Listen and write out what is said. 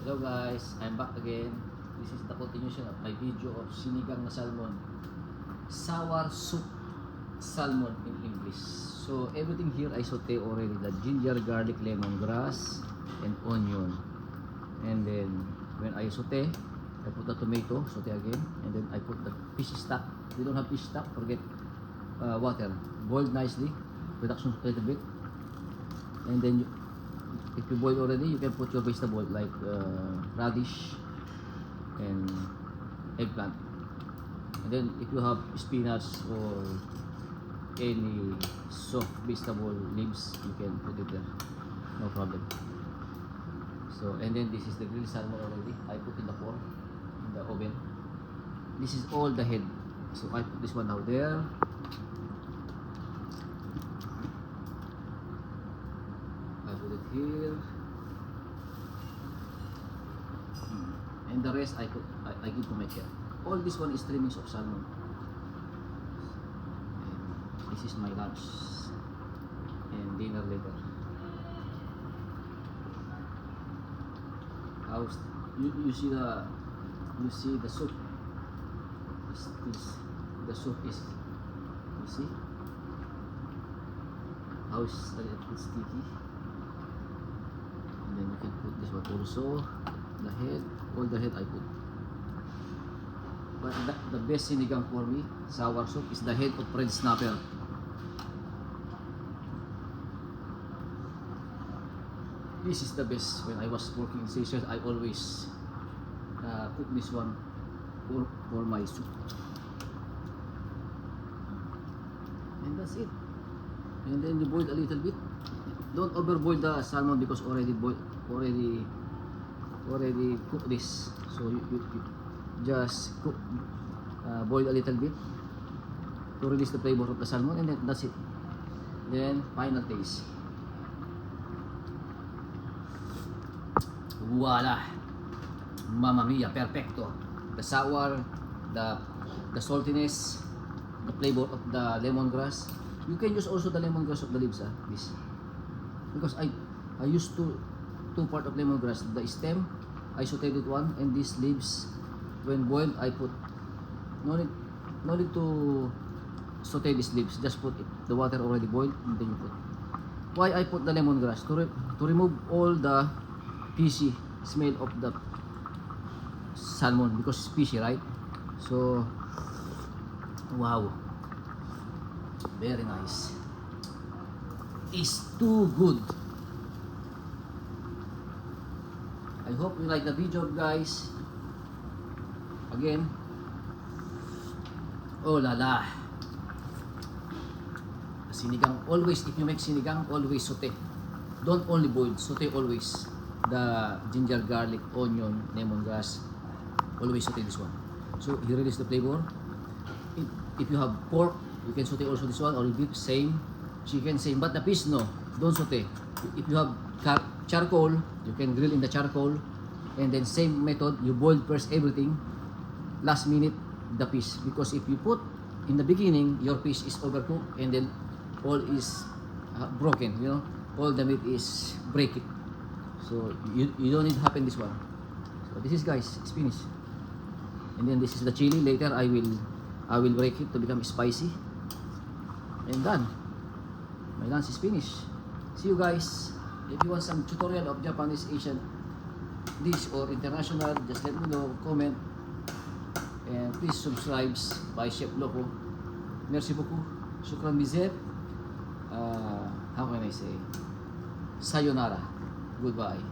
Hello guys, I'm back again. This is the continuation of my video of sinigang na salmon. Sour soup salmon in English. So everything here I saute already. The ginger, garlic, lemongrass, and onion. And then when I saute, I put the tomato, saute again. And then I put the fish stock. If you don't have fish stock, forget water. Boiled nicely, reduction a little bit. And then if you boil already, you can put your vegetable like radish and eggplant. And then if you have spinach or any soft vegetable leaves, you can put it there, no problem. So, and then this is the grilled salmon already. I put in the fork in the oven. This is all the head. So I put this one out there. I put it here, and the rest I give to my cat. All this one is trimmings of salmon. And this is my lunch and dinner later. How's you see the soup? The soup is, you see how it's sticky. And then you can put this one also, the head, all the head I put. But the best sinigang for me, sour soup, is the head of red snapper. This is the best. When I was working in Seychelles, I always cook this one for my soup. And that's it. And then you boil a little bit. Don't overboil the salmon because already cook this. So you just cook, boil a little bit to release the flavor of the salmon, and then that's it. Then final taste. Voila! Mamma mia, perfecto. The sour, the saltiness, the flavor of the lemongrass. You can use also the lemongrass of the leaves, this. Because I used two part of lemongrass, the stem I sauteed it one, and these leaves when boiled I put, no need to saute these leaves, just put it, the water already boiled, and then you put. Why I put the lemongrass? To remove all the fishy smell of the salmon, because it's fishy, right? So wow, very nice. It's too good. I hope you like the video, guys. Again, oh la la. Sinigang, always, if you make sinigang, always saute. Don't only boil, saute always. The ginger, garlic, onion, lemongrass, always saute this one. So you release the flavor. If you have pork, you can saute also this one, or beef, same. Chicken, same. But the fish, no, don't saute. If you have charcoal, you can grill in the charcoal, and then same method, you boil first everything, last minute the fish, because if you put in the beginning, your fish is overcooked, and then all is broken, you know, all the meat is break it. So you don't need to happen this one. So this is, guys, it's finished. And then this is the chili. Later I will break it to become spicy, and done. My lunch is finished. See you guys. If you want some tutorial of Japanese, Asian dish or international, just let me know, comment, and please subscribe by Chef Loco. Merci beaucoup. Shukran bizet. How can I say? Sayonara. Goodbye.